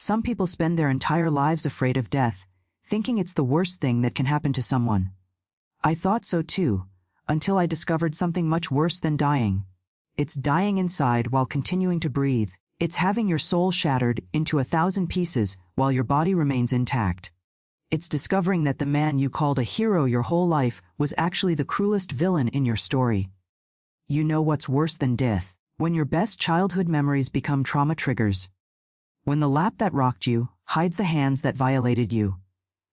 Some people spend their entire lives afraid of death, thinking it's the worst thing that can happen to someone. I thought so too, until I discovered something much worse than dying. It's dying inside while continuing to breathe. It's having your soul shattered into 1,000 pieces while your body remains intact. It's discovering that the man you called a hero your whole life was actually the cruelest villain in your story. You know what's worse than death? When your best childhood memories become trauma triggers. When the lap that rocked you hides the hands that violated you.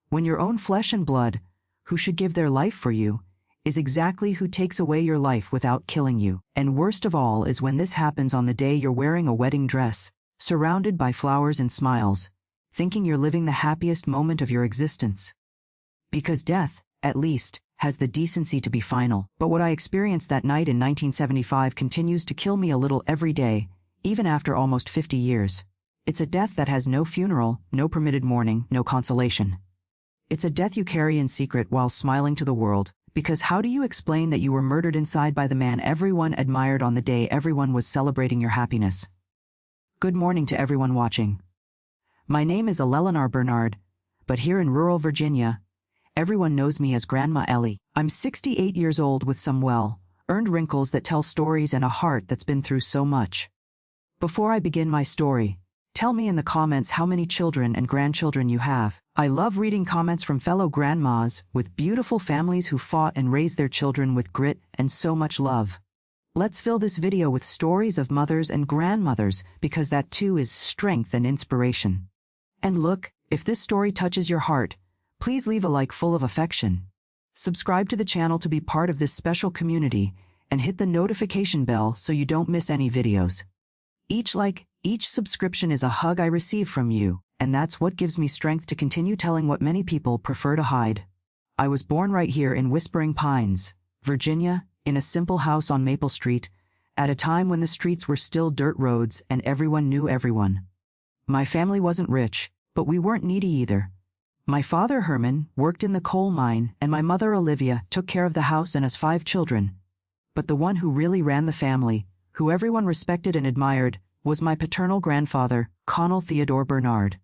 When your own flesh and blood, who should give their life for you, is exactly who takes away your life without killing you. And worst of all is when this happens on the day you're wearing a wedding dress, surrounded by flowers and smiles, thinking you're living the happiest moment of your existence. Because death, at least, has the decency to be final. But what I experienced that night in 1975 continues to kill me a little every day, even after almost 50 years. It's a death that has no funeral, no permitted mourning, no consolation. It's a death you carry in secret while smiling to the world, because how do you explain that you were murdered inside by the man everyone admired on the day everyone was celebrating your happiness? Good morning to everyone watching. My name is Eleanor Bernard, but here in rural Virginia, everyone knows me as Grandma Ellie. I'm 68 years old with some well-earned wrinkles that tell stories and a heart that's been through so much. Before I begin my story, tell me in the comments how many children and grandchildren you have. I love reading comments from fellow grandmas with beautiful families who fought and raised their children with grit and so much love. Let's fill this video with stories of mothers and grandmothers because that too is strength and inspiration. And look, if this story touches your heart, please leave a like full of affection. Subscribe to the channel to be part of this special community and hit the notification bell so you don't miss any videos. Each like, each subscription is a hug I receive from you, and that's what gives me strength to continue telling what many people prefer to hide. I was born right here in Whispering Pines, Virginia, in a simple house on Maple Street, at a time when the streets were still dirt roads and everyone knew everyone. My family wasn't rich, but we weren't needy either. My father, Herman, worked in the coal mine, and my mother, Olivia, took care of the house and us 5 children. But the one who really ran the family, who everyone respected and admired, was my paternal grandfather, Colonel Theodore Bernard.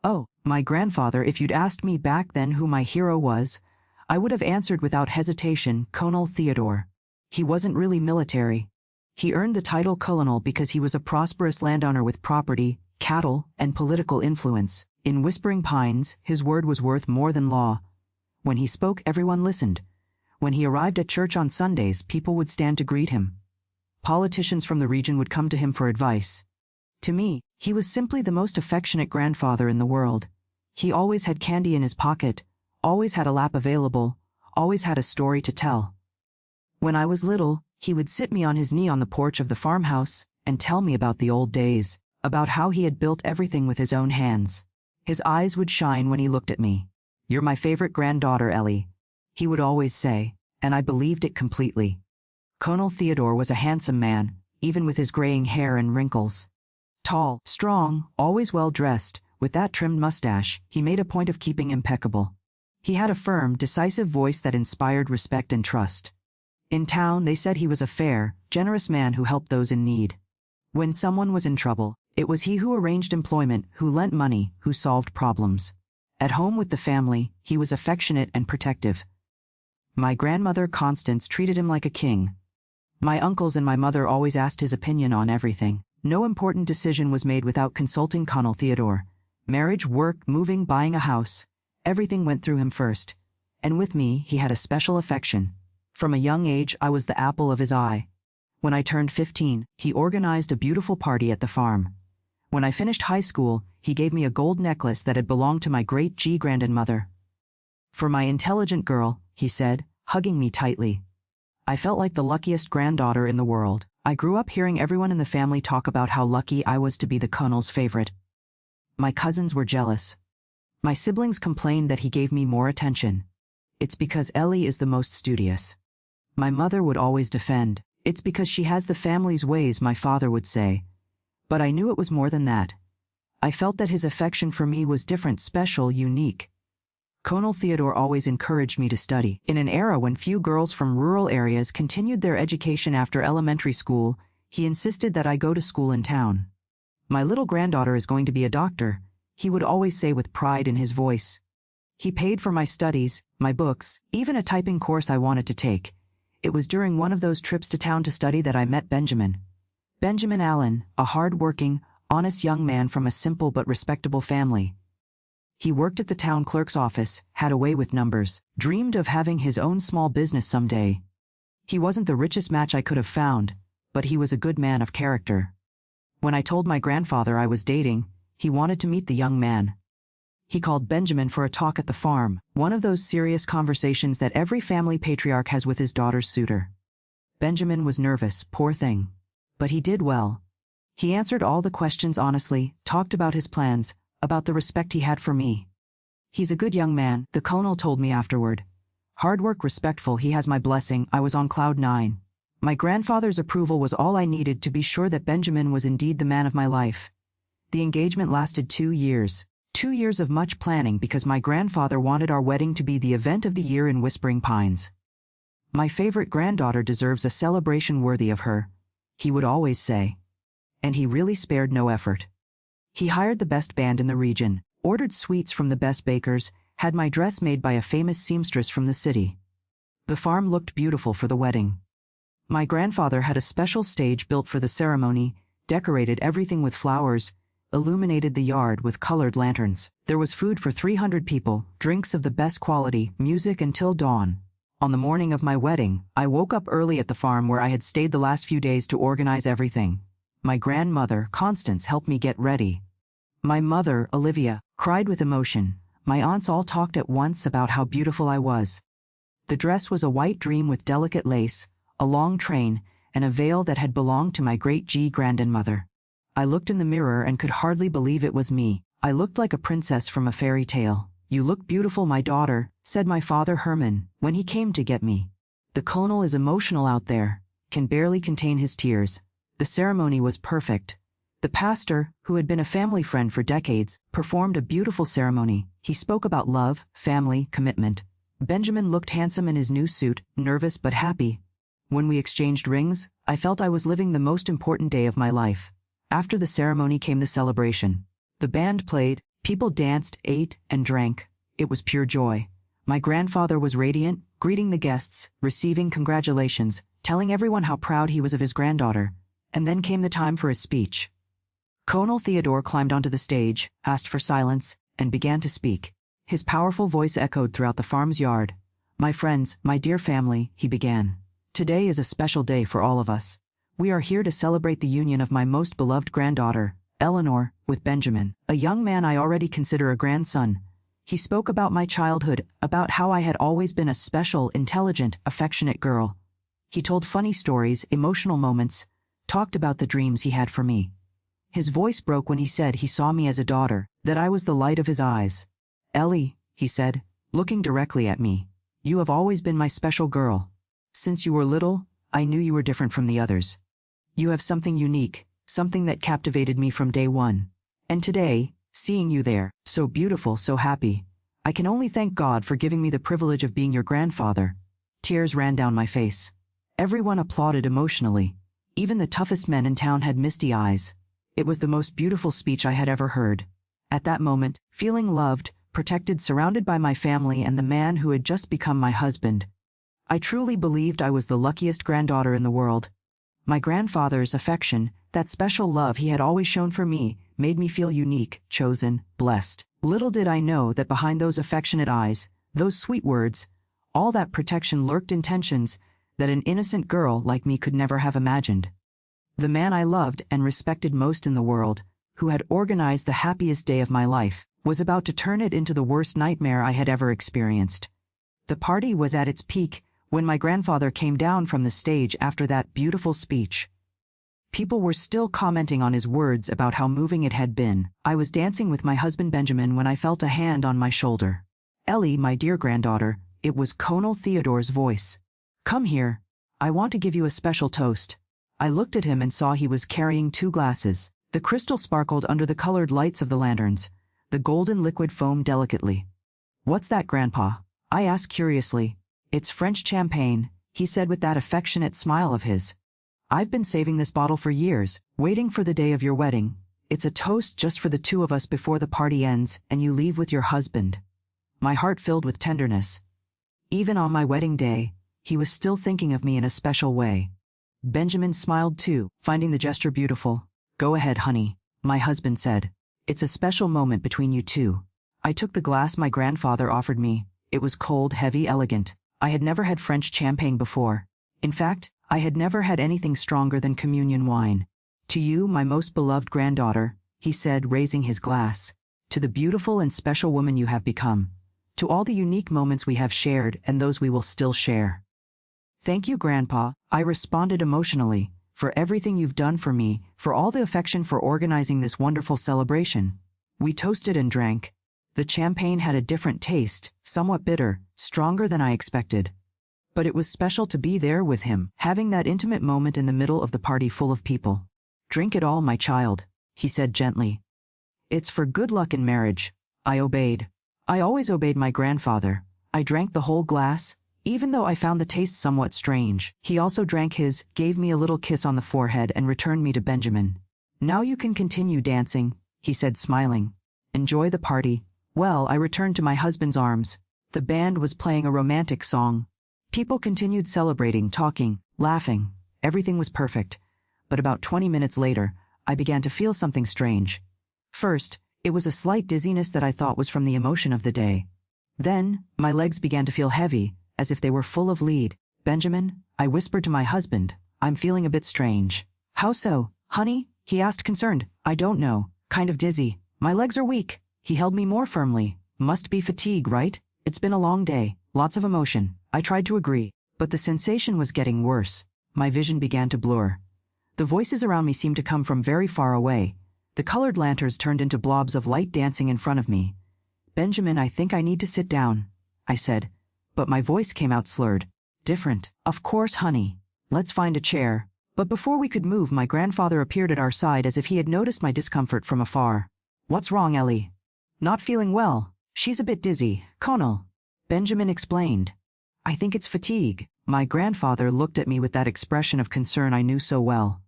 Oh, my grandfather. If you'd asked me back then who my hero was, I would have answered without hesitation, Colonel Theodore. He wasn't really military. He earned the title colonel because he was a prosperous landowner with property, cattle, and political influence. In Whispering Pines, his word was worth more than law. When he spoke, everyone listened. When he arrived at church on Sundays, people would stand to greet him. Politicians from the region would come to him for advice. To me, he was simply the most affectionate grandfather in the world. He always had candy in his pocket, always had a lap available, always had a story to tell. When I was little, he would sit me on his knee on the porch of the farmhouse and tell me about the old days, about how he had built everything with his own hands. His eyes would shine when he looked at me. "You're my favorite granddaughter, Ellie," he would always say, and I believed it completely. Colonel Theodore was a handsome man, even with his graying hair and wrinkles. Tall, strong, always well-dressed, with that trimmed mustache, he made a point of keeping impeccable. He had a firm, decisive voice that inspired respect and trust. In town, they said he was a fair, generous man who helped those in need. When someone was in trouble, it was he who arranged employment, who lent money, who solved problems. At home with the family, he was affectionate and protective. My grandmother, Constance, treated him like a king. My uncles and my mother always asked his opinion on everything. No important decision was made without consulting Colonel Theodore. Marriage, work, moving, buying a house. Everything went through him first. And with me, he had a special affection. From a young age, I was the apple of his eye. When I turned 15, he organized a beautiful party at the farm. When I finished high school, he gave me a gold necklace that had belonged to my great-grandmother. "For my intelligent girl," he said, hugging me tightly. I felt like the luckiest granddaughter in the world. I grew up hearing everyone in the family talk about how lucky I was to be the colonel's favorite. My cousins were jealous. My siblings complained that he gave me more attention. "It's because Ellie is the most studious." My mother would always defend. "It's because she has the family's ways," my father would say. But I knew it was more than that. I felt that his affection for me was different, special, unique. Colonel Theodore always encouraged me to study. In an era when few girls from rural areas continued their education after elementary school, he insisted that I go to school in town. "My little granddaughter is going to be a doctor," he would always say with pride in his voice. He paid for my studies, my books, even a typing course I wanted to take. It was during one of those trips to town to study that I met Benjamin. Benjamin Allen, a hard-working, honest young man from a simple but respectable family. He worked at the town clerk's office, had a way with numbers, dreamed of having his own small business someday. He wasn't the richest match I could have found, but he was a good man of character. When I told my grandfather I was dating, he wanted to meet the young man. He called Benjamin for a talk at the farm, one of those serious conversations that every family patriarch has with his daughter's suitor. Benjamin was nervous, poor thing. But he did well. He answered all the questions honestly, talked about his plans, about the respect he had for me. He's a good young man, the colonel told me afterward. Hard work, respectful, he has my blessing. I was on cloud 9. My grandfather's approval was all I needed to be sure that Benjamin was indeed the man of my life. The engagement lasted 2 years. 2 years of much planning because my grandfather wanted our wedding to be the event of the year in Whispering Pines. My favorite granddaughter deserves a celebration worthy of her, he would always say. And he really spared no effort. He hired the best band in the region, ordered sweets from the best bakers, had my dress made by a famous seamstress from the city. The farm looked beautiful for the wedding. My grandfather had a special stage built for the ceremony, decorated everything with flowers, illuminated the yard with colored lanterns. There was food for 300 people, drinks of the best quality, music until dawn. On the morning of my wedding, I woke up early at the farm where I had stayed the last few days to organize everything. My grandmother, Constance, helped me get ready. My mother, Olivia, cried with emotion. My aunts all talked at once about how beautiful I was. The dress was a white dream with delicate lace, a long train, and a veil that had belonged to my great-grandmother. I looked in the mirror and could hardly believe it was me. I looked like a princess from a fairy tale. "You look beautiful, my daughter," said my father Herman, when he came to get me. The colonel is emotional out there, can barely contain his tears. The ceremony was perfect. The pastor, who had been a family friend for decades, performed a beautiful ceremony. He spoke about love, family, commitment. Benjamin looked handsome in his new suit, nervous but happy. When we exchanged rings, I felt I was living the most important day of my life. After the ceremony came the celebration. The band played, people danced, ate, and drank. It was pure joy. My grandfather was radiant, greeting the guests, receiving congratulations, telling everyone how proud he was of his granddaughter. And then came the time for his speech. Colonel Theodore climbed onto the stage, asked for silence, and began to speak. His powerful voice echoed throughout the farm's yard. "My friends, my dear family," he began. "Today is a special day for all of us. We are here to celebrate the union of my most beloved granddaughter, Eleanor, with Benjamin, a young man I already consider a grandson." He spoke about my childhood, about how I had always been a special, intelligent, affectionate girl. He told funny stories, emotional moments, talked about the dreams he had for me. His voice broke when he said he saw me as a daughter, that I was the light of his eyes. "Ellie," he said, looking directly at me, "you have always been my special girl. Since you were little, I knew you were different from the others. You have something unique, something that captivated me from day one. And today, seeing you there, so beautiful, so happy, I can only thank God for giving me the privilege of being your grandfather." Tears ran down my face. Everyone applauded emotionally. Even the toughest men in town had misty eyes. It was the most beautiful speech I had ever heard. At that moment, feeling loved, protected, surrounded by my family and the man who had just become my husband, I truly believed I was the luckiest granddaughter in the world. My grandfather's affection, that special love he had always shown for me, made me feel unique, chosen, blessed. Little did I know that behind those affectionate eyes, those sweet words, all that protection lurked intentions that an innocent girl like me could never have imagined. The man I loved and respected most in the world, who had organized the happiest day of my life, was about to turn it into the worst nightmare I had ever experienced. The party was at its peak when my grandfather came down from the stage after that beautiful speech. People were still commenting on his words about how moving it had been. I was dancing with my husband Benjamin when I felt a hand on my shoulder. "Ellie, my dear granddaughter," it was Colonel Theodore's voice. "Come here. I want to give you a special toast." I looked at him and saw he was carrying 2 glasses. The crystal sparkled under the colored lights of the lanterns. The golden liquid foamed delicately. "What's that, Grandpa?" I asked curiously. "It's French champagne," he said with that affectionate smile of his. "I've been saving this bottle for years, waiting for the day of your wedding. It's a toast just for the two of us before the party ends and you leave with your husband. My heart filled with tenderness. Even on my wedding day, he was still thinking of me in a special way. Benjamin smiled too, finding the gesture beautiful. Go ahead, honey, my husband said. It's a special moment between you two. I took the glass my grandfather offered me. It was cold, heavy, elegant. I had never had French champagne before. In fact, I had never had anything stronger than communion wine. To you, my most beloved granddaughter, he said, raising his glass. To the beautiful and special woman you have become. To all the unique moments we have shared and those we will still share. Thank you, Grandpa, I responded emotionally, for everything you've done for me, for all the affection for organizing this wonderful celebration. We toasted and drank. The champagne had a different taste, somewhat bitter, stronger than I expected. But it was special to be there with him, having that intimate moment in the middle of the party full of people. Drink it all, my child, he said gently. It's for good luck in marriage. I obeyed. I always obeyed my grandfather. I drank the whole glass, even though I found the taste somewhat strange. He also drank his, gave me a little kiss on the forehead and returned me to Benjamin. Now you can continue dancing, he said smiling. Enjoy the party. Well, I returned to my husband's arms. The band was playing a romantic song. People continued celebrating, talking, laughing. Everything was perfect. But about 20 minutes later, I began to feel something strange. First, it was a slight dizziness that I thought was from the emotion of the day. Then, my legs began to feel heavy, as if they were full of lead. Benjamin, I whispered to my husband, I'm feeling a bit strange. How so, honey? He asked concerned. I don't know, kind of dizzy. My legs are weak. He held me more firmly. Must be fatigue, right? It's been a long day, lots of emotion. I tried to agree, but the sensation was getting worse. My vision began to blur. The voices around me seemed to come from very far away. The colored lanterns turned into blobs of light dancing in front of me. Benjamin, I think I need to sit down, I said, but my voice came out slurred. Different. Of course, honey. Let's find a chair. But before we could move, my grandfather appeared at our side as if he had noticed my discomfort from afar. What's wrong, Ellie? Not feeling well. She's a bit dizzy, Colonel. Benjamin explained. I think it's fatigue. My grandfather looked at me with that expression of concern I knew so well.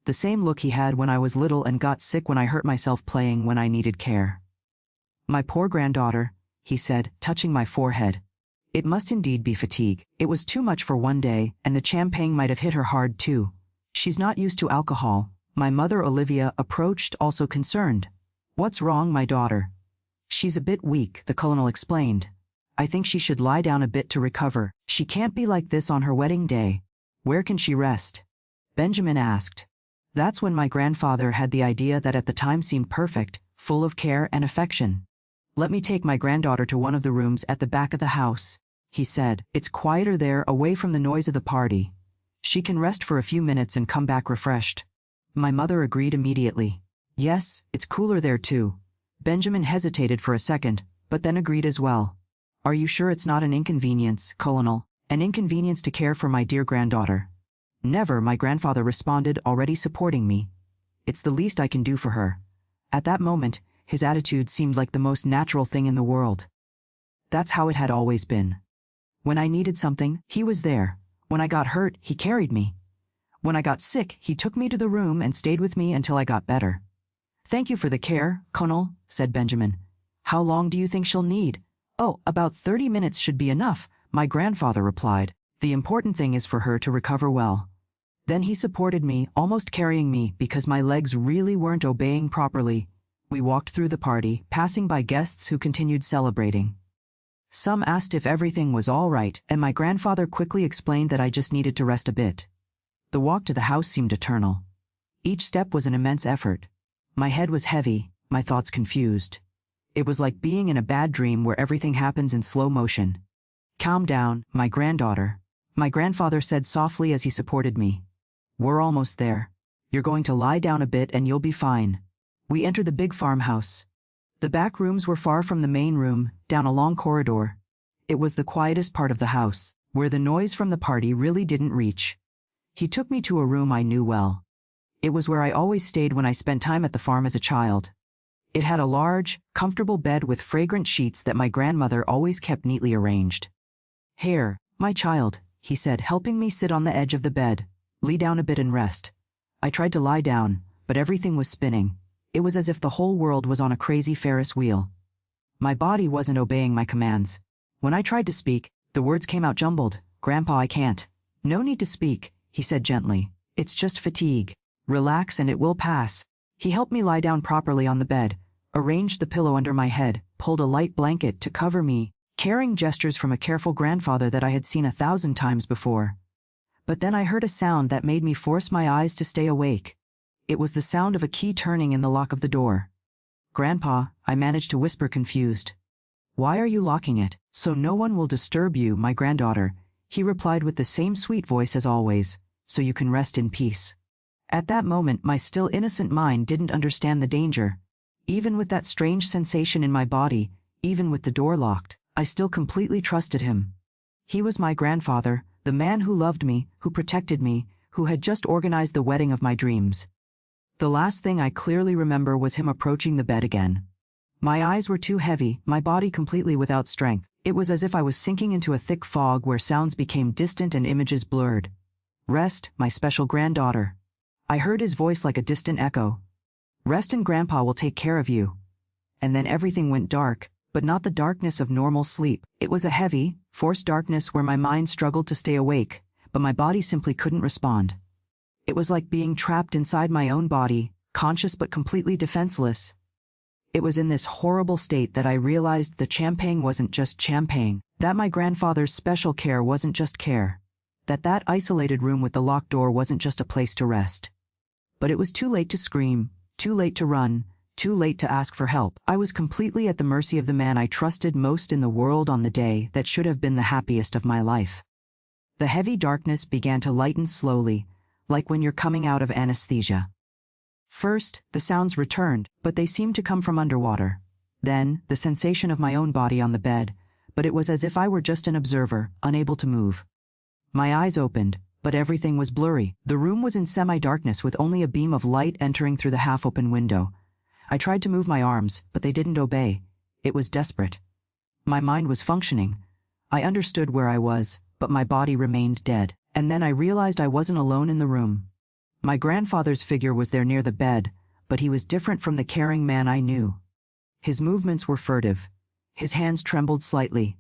The same look he had when I was little and got sick when I hurt myself playing when I needed care. My poor granddaughter, he said, touching my forehead. It must indeed be fatigue. It was too much for one day, and the champagne might have hit her hard too. She's not used to alcohol. My mother Olivia approached, also concerned. What's wrong, my daughter? She's a bit weak, the colonel explained. I think she should lie down a bit to recover. She can't be like this on her wedding day. Where can she rest? Benjamin asked. That's when my grandfather had the idea that at the time seemed perfect, full of care and affection. Let me take my granddaughter to one of the rooms at the back of the house, he said. It's quieter there, away from the noise of the party. She can rest for a few minutes and come back refreshed. My mother agreed immediately. Yes, it's cooler there too. Benjamin hesitated for a second, but then agreed as well. Are you sure it's not an inconvenience, Colonel? An inconvenience to care for my dear granddaughter? Never, my grandfather responded, already supporting me. It's the least I can do for her. At that moment, his attitude seemed like the most natural thing in the world. That's how it had always been. When I needed something, he was there. When I got hurt, he carried me. When I got sick, he took me to the room and stayed with me until I got better. Thank you for the care, Colonel, said Benjamin. How long do you think she'll need? Oh, about 30 minutes should be enough, my grandfather replied. The important thing is for her to recover well. Then he supported me, almost carrying me because my legs really weren't obeying properly. We walked through the party, passing by guests who continued celebrating. Some asked if everything was all right, and my grandfather quickly explained that I just needed to rest a bit. The walk to the house seemed eternal. Each step was an immense effort. My head was heavy, my thoughts confused. It was like being in a bad dream where everything happens in slow motion. Calm down, my granddaughter, my grandfather said softly as he supported me. We're almost there. You're going to lie down a bit and you'll be fine. We entered the big farmhouse. The back rooms were far from the main room, down a long corridor. It was the quietest part of the house, where the noise from the party really didn't reach. He took me to a room I knew well. It was where I always stayed when I spent time at the farm as a child. It had a large, comfortable bed with fragrant sheets that my grandmother always kept neatly arranged. Here, my child, he said, helping me sit on the edge of the bed. Lie down a bit and rest. I tried to lie down, but everything was spinning. It was as if the whole world was on a crazy Ferris wheel. My body wasn't obeying my commands. When I tried to speak, the words came out jumbled. "Grandpa, I can't." "No need to speak," he said gently. "It's just fatigue. Relax and it will pass." He helped me lie down properly on the bed, arranged the pillow under my head, pulled a light blanket to cover me, carrying gestures from a careful grandfather that I had seen 1,000 times before. But then I heard a sound that made me force my eyes to stay awake. It was the sound of a key turning in the lock of the door. "Grandpa," I managed to whisper, confused. "Why are you locking it?" "So no one will disturb you, my granddaughter," he replied with the same sweet voice as always, "so you can rest in peace." At that moment, my still innocent mind didn't understand the danger. Even with that strange sensation in my body, even with the door locked, I still completely trusted him. He was my grandfather, the man who loved me, who protected me, who had just organized the wedding of my dreams. The last thing I clearly remember was him approaching the bed again. My eyes were too heavy, my body completely without strength. It was as if I was sinking into a thick fog where sounds became distant and images blurred. "Rest, my special granddaughter." I heard his voice like a distant echo. "Rest and Grandpa will take care of you." And then everything went dark, but not the darkness of normal sleep. It was a heavy, forced darkness where my mind struggled to stay awake, but my body simply couldn't respond. It was like being trapped inside my own body, conscious but completely defenseless. It was in this horrible state that I realized the champagne wasn't just champagne, that my grandfather's special care wasn't just care, that isolated room with the locked door wasn't just a place to rest. But it was too late to scream, too late to run, too late to ask for help. I was completely at the mercy of the man I trusted most in the world on the day that should have been the happiest of my life. The heavy darkness began to lighten slowly, like when you're coming out of anesthesia. First, the sounds returned, but they seemed to come from underwater. Then, the sensation of my own body on the bed, but it was as if I were just an observer, unable to move. My eyes opened, but everything was blurry. The room was in semi-darkness with only a beam of light entering through the half-open window. I tried to move my arms, but they didn't obey. It was desperate. My mind was functioning. I understood where I was, but my body remained dead. And then I realized I wasn't alone in the room. My grandfather's figure was there near the bed, but he was different from the caring man I knew. His movements were furtive. His hands trembled slightly.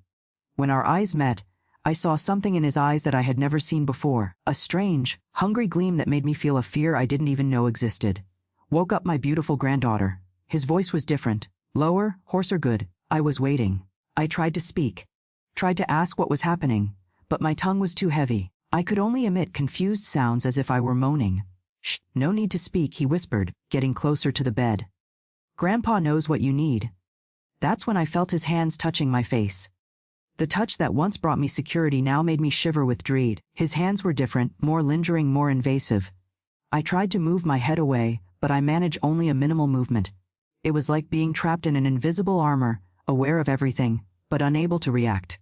When our eyes met, I saw something in his eyes that I had never seen before, a strange, hungry gleam that made me feel a fear I didn't even know existed. "Woke up, my beautiful granddaughter." His voice was different, lower, hoarser. "Good." I was waiting. I tried to speak, tried to ask what was happening, but my tongue was too heavy. I could only emit confused sounds as if I were moaning. "Shh, no need to speak," he whispered, getting closer to the bed. "Grandpa knows what you need." That's when I felt his hands touching my face. The touch that once brought me security now made me shiver with dread. His hands were different, more lingering, more invasive. I tried to move my head away, but I managed only a minimal movement. It was like being trapped in an invisible armor, aware of everything, but unable to react.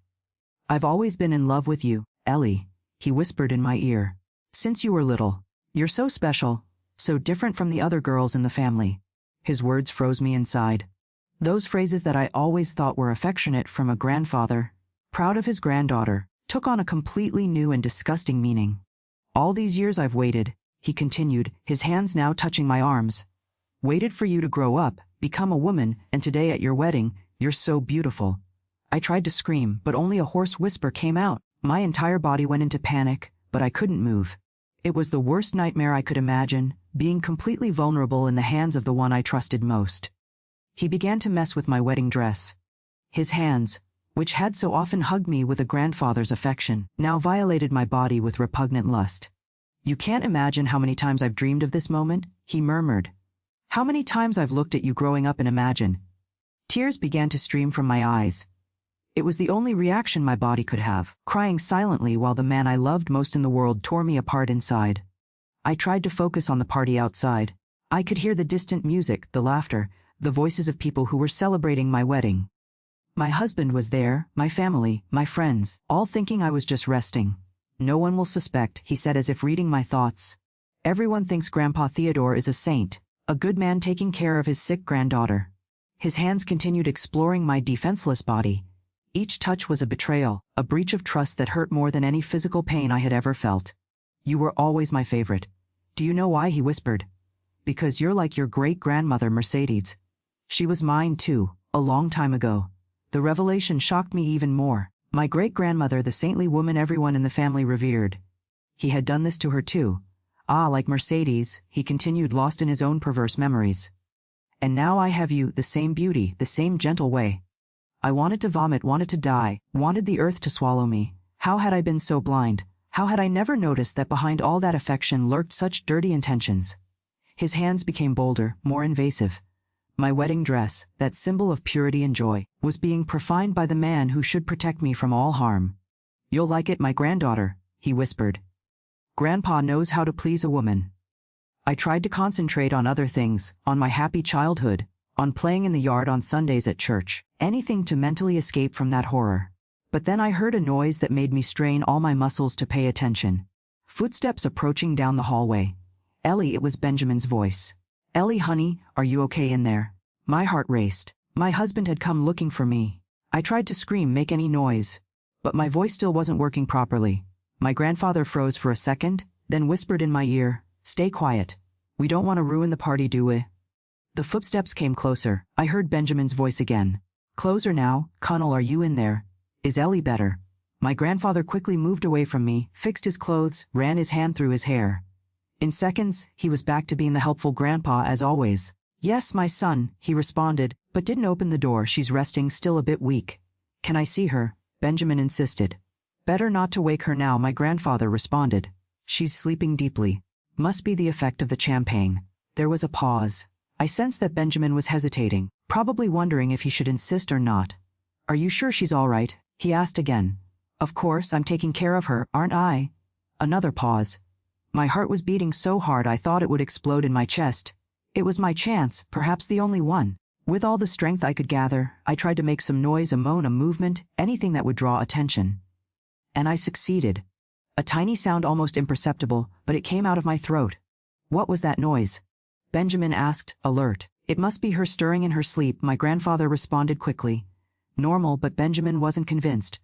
"I've always been in love with you, Ellie," he whispered in my ear. "Since you were little. You're so special, so different from the other girls in the family." His words froze me inside. Those phrases that I always thought were affectionate from a grandfather, proud of his granddaughter, took on a completely new and disgusting meaning. "All these years I've waited," he continued, his hands now touching my arms. "Waited for you to grow up, become a woman, and today at your wedding, you're so beautiful." I tried to scream, but only a hoarse whisper came out. My entire body went into panic, but I couldn't move. It was the worst nightmare I could imagine, being completely vulnerable in the hands of the one I trusted most. He began to mess with my wedding dress. His hands, which had so often hugged me with a grandfather's affection, now violated my body with repugnant lust. "You can't imagine how many times I've dreamed of this moment," he murmured. "How many times I've looked at you growing up and imagined." Tears began to stream from my eyes. It was the only reaction my body could have, crying silently while the man I loved most in the world tore me apart inside. I tried to focus on the party outside. I could hear the distant music, the laughter, the voices of people who were celebrating my wedding. My husband was there, my family, my friends, all thinking I was just resting. "No one will suspect," he said as if reading my thoughts. "Everyone thinks Grandpa Theodore is a saint, a good man taking care of his sick granddaughter." His hands continued exploring my defenseless body. Each touch was a betrayal, a breach of trust that hurt more than any physical pain I had ever felt. "You were always my favorite. Do you know why?" he whispered. Because you're like your great-grandmother Mercedes. She was mine too, a long time ago. The revelation shocked me even more. My great-grandmother, the saintly woman everyone in the family revered. He had done this to her too. Ah, like Mercedes, he continued, lost in his own perverse memories. And now I have you, the same beauty, the same gentle way. I wanted to vomit, wanted to die, wanted the earth to swallow me. How had I been so blind? How had I never noticed that behind all that affection lurked such dirty intentions? His hands became bolder, more invasive. My wedding dress, that symbol of purity and joy, was being profaned by the man who should protect me from all harm. You'll like it, my granddaughter, he whispered. Grandpa knows how to please a woman. I tried to concentrate on other things, on my happy childhood, on playing in the yard on Sundays at church, anything to mentally escape from that horror. But then I heard a noise that made me strain all my muscles to pay attention. Footsteps approaching down the hallway. Ellie, it was Benjamin's voice. Ellie, honey, are you okay in there? My heart raced. My husband had come looking for me. I tried to scream, make any noise. But my voice still wasn't working properly. My grandfather froze for a second, then whispered in my ear, "Stay quiet. We don't want to ruin the party, do we?" The footsteps came closer. I heard Benjamin's voice again. "Closer now, Connell, are you in there? Is Ellie better?" My grandfather quickly moved away from me, fixed his clothes, ran his hand through his hair. In seconds, he was back to being the helpful grandpa as always. "Yes, my son," he responded, but didn't open the door. "She's resting, still a bit weak." "Can I see her?" Benjamin insisted. "Better not to wake her now," my grandfather responded. "She's sleeping deeply. Must be the effect of the champagne." There was a pause. I sensed that Benjamin was hesitating, probably wondering if he should insist or not. "Are you sure she's all right?" he asked again. "Of course, I'm taking care of her, aren't I?" Another pause. My heart was beating so hard I thought it would explode in my chest. It was my chance, perhaps the only one. With all the strength I could gather, I tried to make some noise, a moan, a movement, anything that would draw attention. And I succeeded. A tiny sound, almost imperceptible, but it came out of my throat. "What was that noise?" Benjamin asked, alert. "It must be her stirring in her sleep," my grandfather responded quickly. Normal, but Benjamin wasn't convinced.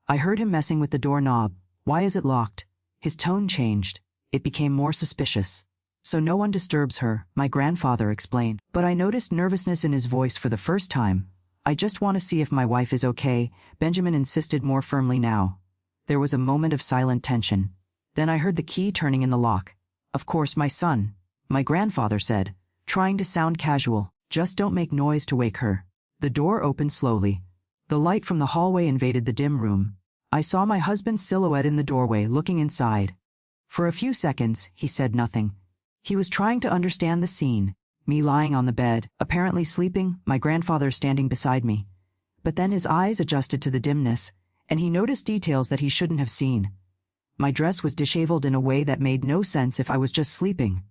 I heard him messing with the doorknob. "Why is it locked?" His tone changed. It became more suspicious. "So no one disturbs her," my grandfather explained. But I noticed nervousness in his voice for the first time. "I just want to see if my wife is okay," Benjamin insisted more firmly now. There was a moment of silent tension. Then I heard the key turning in the lock. "Of course, my son," my grandfather said, trying to sound casual. "Just don't make noise to wake her." The door opened slowly. The light from the hallway invaded the dim room. I saw my husband's silhouette in the doorway, looking inside. For a few seconds, he said nothing. He was trying to understand the scene. Me lying on the bed, apparently sleeping, my grandfather standing beside me. But then his eyes adjusted to the dimness, and he noticed details that he shouldn't have seen. My dress was disheveled in a way that made no sense if I was just sleeping.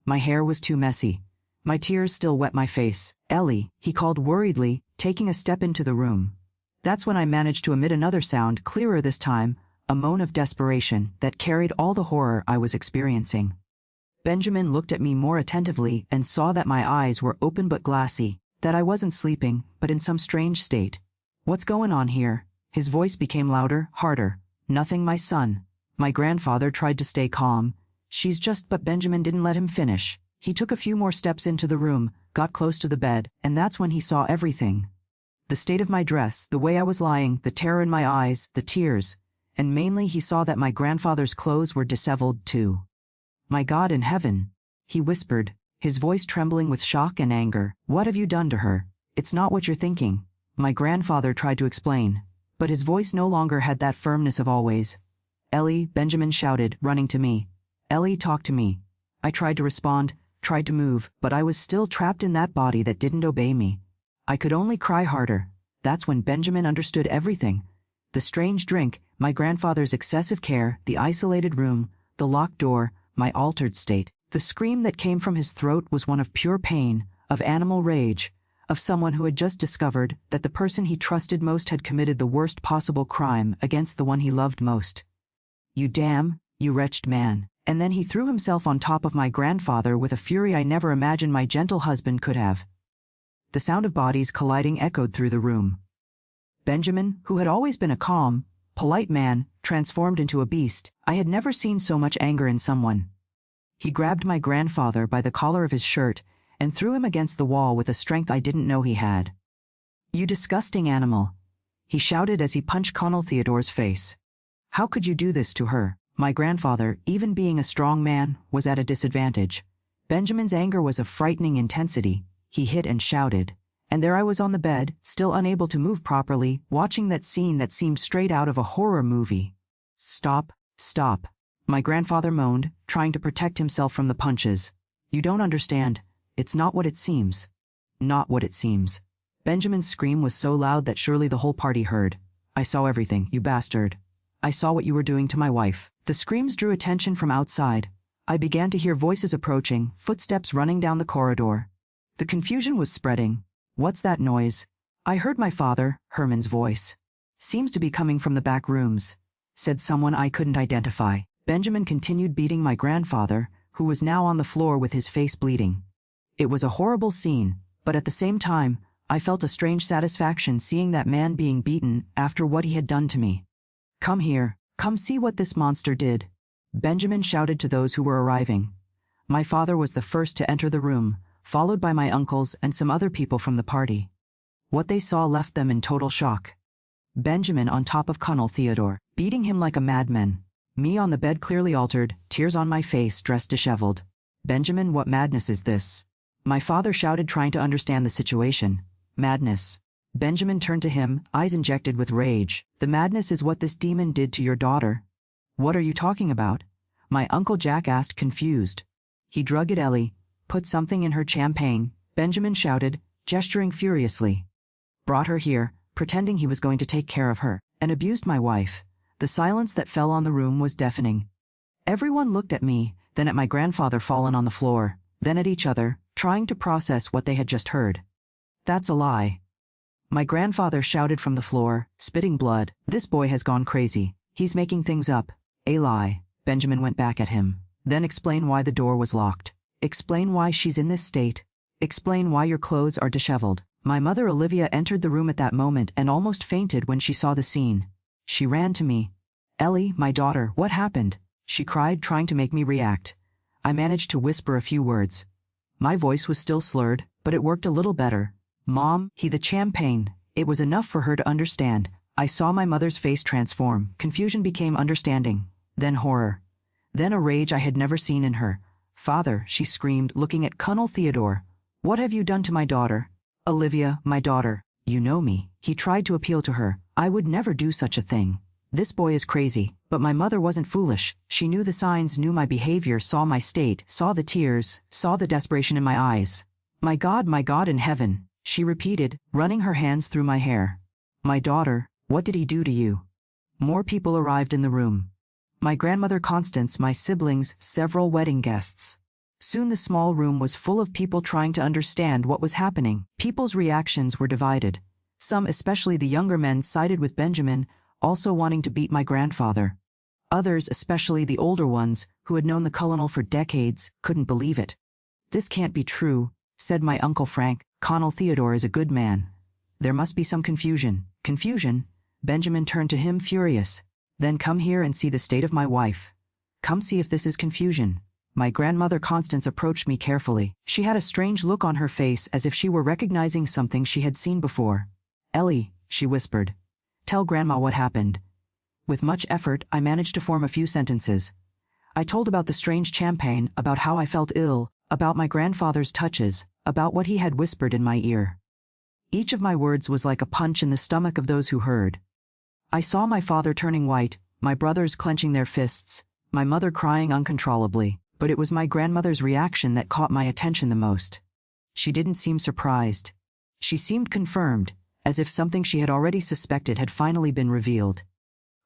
My hair was too messy. My tears still wet my face. "Ellie," he called worriedly, taking a step into the room. That's when I managed to emit another sound, clearer this time, a moan of desperation that carried all the horror I was experiencing. Benjamin looked at me more attentively and saw that my eyes were open but glassy, that I wasn't sleeping, but in some strange state. "What's going on here?" His voice became louder, harder. "Nothing, my son." My grandfather tried to stay calm. "She's just..." But Benjamin didn't let him finish. He took a few more steps into the room, got close to the bed, and that's when he saw everything. The state of my dress, the way I was lying, the terror in my eyes, the tears. And mainly he saw that my grandfather's clothes were disheveled too. "My God in heaven," he whispered, his voice trembling with shock and anger. "What have you done to her? It's not what you're thinking." My grandfather tried to explain, but his voice no longer had that firmness of always. "Ellie," Benjamin shouted, running to me. "Ellie, talk to me." I tried to respond, tried to move, but I was still trapped in that body that didn't obey me. I could only cry harder. That's when Benjamin understood everything. The strange drink, my grandfather's excessive care, the isolated room, the locked door, my altered state. The scream that came from his throat was one of pure pain, of animal rage, of someone who had just discovered that the person he trusted most had committed the worst possible crime against the one he loved most. "You wretched man." And then he threw himself on top of my grandfather with a fury I never imagined my gentle husband could have. The sound of bodies colliding echoed through the room. Benjamin, who had always been a calm, polite man, transformed into a beast. I had never seen so much anger in someone. He grabbed my grandfather by the collar of his shirt and threw him against the wall with a strength I didn't know he had. "You disgusting animal," he shouted as he punched Colonel Theodore's face. "How could you do this to her?" My grandfather, even being a strong man, was at a disadvantage. Benjamin's anger was of frightening intensity. He hit and shouted. And there I was on the bed, still unable to move properly, watching that scene that seemed straight out of a horror movie. "Stop, stop," my grandfather moaned, trying to protect himself from the punches. "You don't understand. It's not what it seems." Not what it seems. Benjamin's scream was so loud that surely the whole party heard. "I saw everything, you bastard. I saw what you were doing to my wife." The screams drew attention from outside. I began to hear voices approaching, footsteps running down the corridor. The confusion was spreading. "What's that noise?" I heard my father, Herman's voice. "Seems to be coming from the back rooms," said someone I couldn't identify. Benjamin continued beating my grandfather, who was now on the floor with his face bleeding. It was a horrible scene, but at the same time, I felt a strange satisfaction seeing that man being beaten after what he had done to me. "Come here, come see what this monster did," Benjamin shouted to those who were arriving. My father was the first to enter the room, followed by my uncles and some other people from the party. What they saw left them in total shock. Benjamin on top of Colonel Theodore, beating him like a madman. Me on the bed clearly altered, tears on my face, dressed disheveled. "Benjamin, what madness is this?" My father shouted, trying to understand the situation. "Madness." Benjamin turned to him, eyes injected with rage. "The madness is what this demon did to your daughter." "What are you talking about?" My Uncle Jack asked, confused. "He drugged Ellie, put something in her champagne," Benjamin shouted, gesturing furiously. "Brought her here, pretending he was going to take care of her, and abused my wife." The silence that fell on the room was deafening. Everyone looked at me, then at my grandfather fallen on the floor, then at each other, trying to process what they had just heard. "That's a lie," my grandfather shouted from the floor, spitting blood. "This boy has gone crazy. He's making things up." "A lie," Benjamin went back at him. "Then explain why the door was locked. Explain why she's in this state. Explain why your clothes are disheveled." My mother Olivia entered the room at that moment and almost fainted when she saw the scene. She ran to me. "Ellie, my daughter, what happened?" she cried, trying to make me react. I managed to whisper a few words. My voice was still slurred, but it worked a little better. "Mom, the champagne." It was enough for her to understand. I saw my mother's face transform. Confusion became understanding. Then horror. Then a rage I had never seen in her. "Father," she screamed, looking at Colonel Theodore. "What have you done to my daughter?" "Olivia, my daughter. You know me." He tried to appeal to her. "I would never do such a thing. This boy is crazy." But my mother wasn't foolish. She knew the signs, knew my behavior, saw my state, saw the tears, saw the desperation in my eyes. My God in heaven," she repeated, running her hands through my hair. "My daughter, what did he do to you?" More people arrived in the room. My grandmother Constance, my siblings, several wedding guests. Soon the small room was full of people trying to understand what was happening. People's reactions were divided. Some, especially the younger men, sided with Benjamin, also wanting to beat my grandfather. Others, especially the older ones, who had known the colonel for decades, couldn't believe it. "This can't be true," said my Uncle Frank. "Colonel Theodore is a good man. There must be some confusion." "Confusion?" Benjamin turned to him, furious. "Then come here and see the state of my wife. Come see if this is confusion." My grandmother Constance approached me carefully. She had a strange look on her face, as if she were recognizing something she had seen before. "Ellie," she whispered. "Tell Grandma what happened." With much effort, I managed to form a few sentences. I told about the strange champagne, about how I felt ill, about my grandfather's touches, about what he had whispered in my ear. Each of my words was like a punch in the stomach of those who heard. I saw my father turning white, my brothers clenching their fists, my mother crying uncontrollably, but it was my grandmother's reaction that caught my attention the most. She didn't seem surprised. She seemed confirmed, as if something she had already suspected had finally been revealed.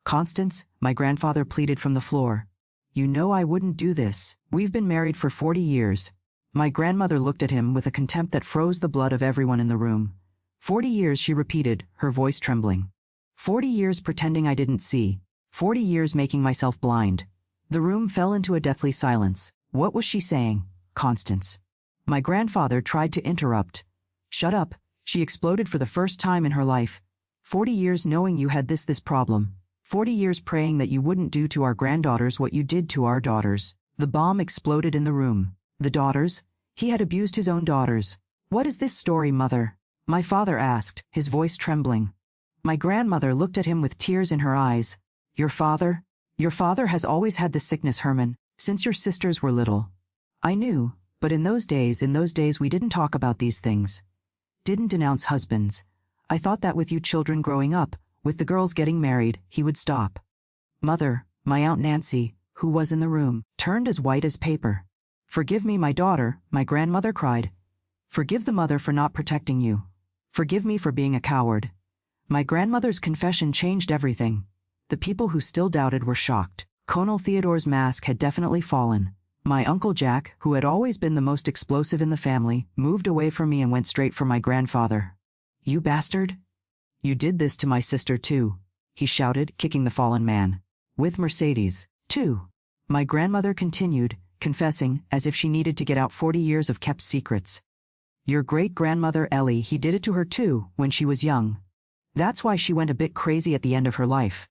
"Constance," my grandfather pleaded from the floor. "You know I wouldn't do this. We've been married for 40 years. My grandmother looked at him with a contempt that froze the blood of everyone in the room. 40 years, she repeated, her voice trembling. 40 years pretending I didn't see. 40 years making myself blind. The room fell into a deathly silence. What was she saying? Constance. My grandfather tried to interrupt. "Shut up," she exploded for the first time in her life. 40 years knowing you had this problem. 40 years praying that you wouldn't do to our granddaughters what you did to our daughters. The bomb exploded in the room. The daughters? He had abused his own daughters. What is this story, Mother? My father asked, his voice trembling. My grandmother looked at him with tears in her eyes. Your father? Your father has always had this sickness, Herman, since your sisters were little. I knew, but in those days we didn't talk about these things. Didn't denounce husbands. I thought that with you children growing up, with the girls getting married, he would stop. Mother, my Aunt Nancy, who was in the room, turned as white as paper. Forgive me, my daughter, my grandmother cried. Forgive the mother for not protecting you. Forgive me for being a coward. My grandmother's confession changed everything. The people who still doubted were shocked. Colonel Theodore's mask had definitely fallen. My Uncle Jack, who had always been the most explosive in the family, moved away from me and went straight for my grandfather. You bastard! You did this to my sister too, he shouted, kicking the fallen man. With Mercedes, too. My grandmother continued, confessing, as if she needed to get out 40 years of kept secrets. Your great-grandmother Ellie, he did it to her too, when she was young. That's why she went a bit crazy at the end of her life.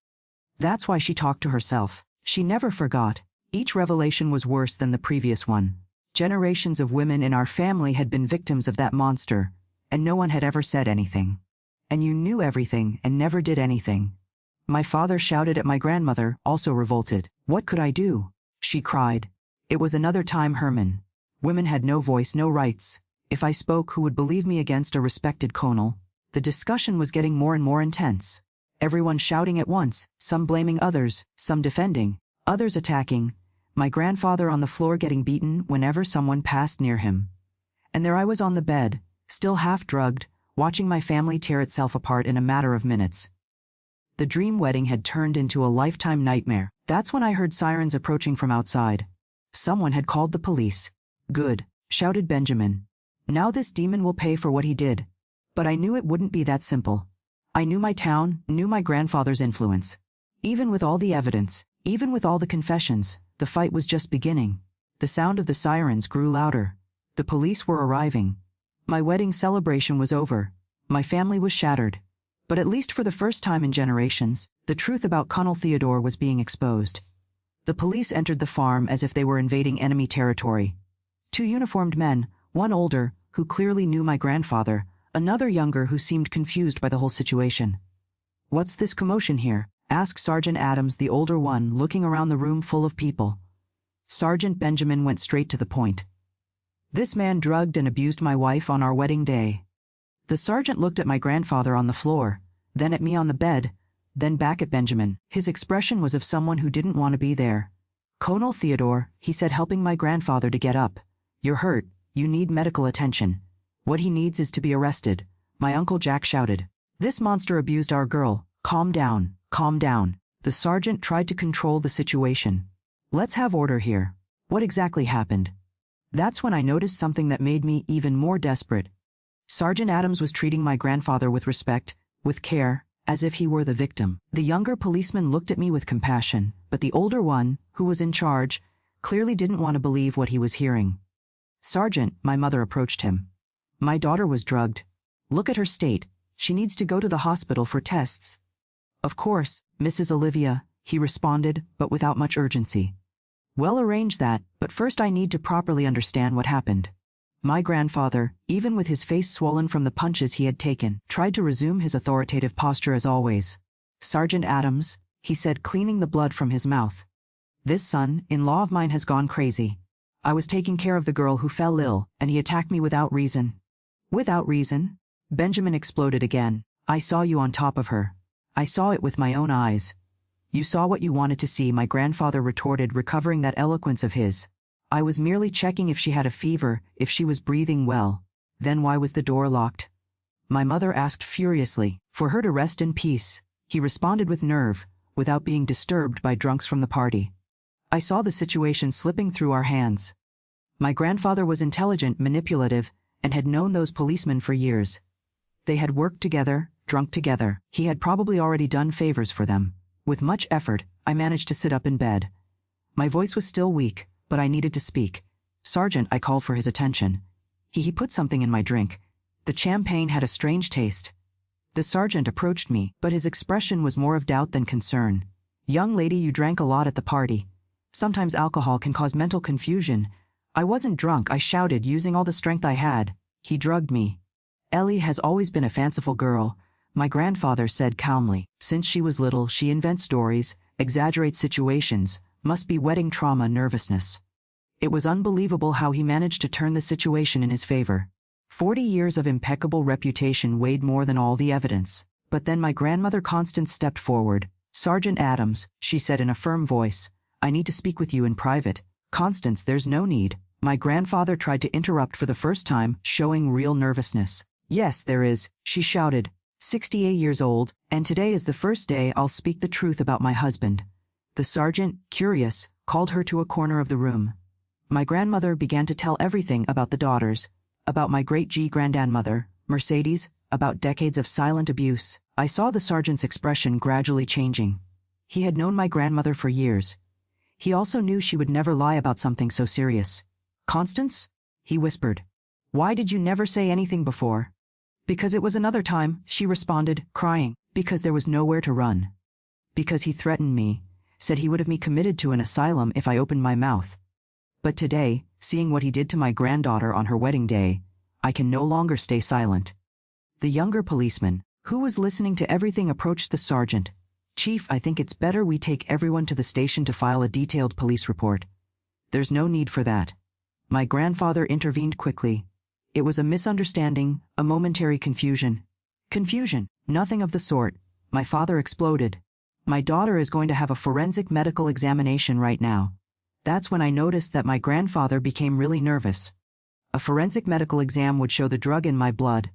That's why she talked to herself. She never forgot. Each revelation was worse than the previous one. Generations of women in our family had been victims of that monster, and no one had ever said anything. And you knew everything and never did anything. My father shouted at my grandmother, also revolted. What could I do? She cried. It was another time, Herman. Women had no voice, no rights. If I spoke, who would believe me against a respected colonel? The discussion was getting more and more intense. Everyone shouting at once, some blaming others, some defending, others attacking. My grandfather on the floor getting beaten whenever someone passed near him. And there I was on the bed, still half-drugged, watching my family tear itself apart in a matter of minutes. The dream wedding had turned into a lifetime nightmare. That's when I heard sirens approaching from outside. Someone had called the police. Good, shouted Benjamin. Now this demon will pay for what he did. But I knew it wouldn't be that simple. I knew my town, knew my grandfather's influence. Even with all the evidence, even with all the confessions, the fight was just beginning. The sound of the sirens grew louder. The police were arriving. My wedding celebration was over. My family was shattered. But at least for the first time in generations, the truth about Colonel Theodore was being exposed. The police entered the farm as if they were invading enemy territory. 2 uniformed men, one older, who clearly knew my grandfather, another younger who seemed confused by the whole situation. What's this commotion here? Asked Sergeant Adams, the older one, looking around the room full of people. Sergeant Benjamin went straight to the point. This man drugged and abused my wife on our wedding day. The sergeant looked at my grandfather on the floor, then at me on the bed, then back at Benjamin. His expression was of someone who didn't want to be there. Colonel Theodore, he said, helping my grandfather to get up. You're hurt, you need medical attention. What he needs is to be arrested, my Uncle Jack shouted. This monster abused our girl. Calm down, calm down. The sergeant tried to control the situation. Let's have order here. What exactly happened? That's when I noticed something that made me even more desperate. Sergeant Adams was treating my grandfather with respect, with care, as if he were the victim. The younger policeman looked at me with compassion, but the older one, who was in charge, clearly didn't want to believe what he was hearing. Sergeant, my mother approached him. My daughter was drugged. Look at her state. She needs to go to the hospital for tests. Of course, Mrs. Olivia, he responded, but without much urgency. We'll arrange that, but first I need to properly understand what happened. My grandfather, even with his face swollen from the punches he had taken, tried to resume his authoritative posture as always. Sergeant Adams, he said, cleaning the blood from his mouth. This son-in-law of mine has gone crazy. I was taking care of the girl who fell ill, and he attacked me without reason. Without reason? Benjamin exploded again. I saw you on top of her. I saw it with my own eyes. You saw what you wanted to see, my grandfather retorted, recovering that eloquence of his. I was merely checking if she had a fever, if she was breathing well. Then why was the door locked? My mother asked furiously. For her to rest in peace, he responded with nerve, without being disturbed by drunks from the party. I saw the situation slipping through our hands. My grandfather was intelligent, manipulative, and had known those policemen for years. They had worked together, drunk together. He had probably already done favors for them. With much effort, I managed to sit up in bed. My voice was still weak, but I needed to speak. Sergeant, I called for his attention. He put something in my drink. The champagne had a strange taste. The sergeant approached me, but his expression was more of doubt than concern. Young lady, you drank a lot at the party. Sometimes alcohol can cause mental confusion. I wasn't drunk, I shouted, using all the strength I had. He drugged me. Ellie has always been a fanciful girl, my grandfather said calmly. Since she was little, she invents stories, exaggerates situations, must be wedding trauma, nervousness. It was unbelievable how he managed to turn the situation in his favor. 40 years of impeccable reputation weighed more than all the evidence. But then my grandmother Constance stepped forward. Sergeant Adams, she said in a firm voice, I need to speak with you in private. Constance, there's no need. My grandfather tried to interrupt for the first time, showing real nervousness. Yes, there is, she shouted, 68 years old, and today is the first day I'll speak the truth about my husband. The sergeant, curious, called her to a corner of the room. My grandmother began to tell everything about the daughters, about my great-grandmother, Mercedes, about decades of silent abuse. I saw the sergeant's expression gradually changing. He had known my grandmother for years. He also knew she would never lie about something so serious. Constance? He whispered. Why did you never say anything before? Because it was another time, she responded, crying. Because there was nowhere to run. Because he threatened me, said he would have me committed to an asylum if I opened my mouth. But today, seeing what he did to my granddaughter on her wedding day, I can no longer stay silent. The younger policeman, who was listening to everything, approached the sergeant. Chief, I think it's better we take everyone to the station to file a detailed police report. There's no need for that. My grandfather intervened quickly. It was a misunderstanding, a momentary confusion. Confusion, nothing of the sort. My father exploded. My daughter is going to have a forensic medical examination right now. That's when I noticed that my grandfather became really nervous. A forensic medical exam would show the drug in my blood.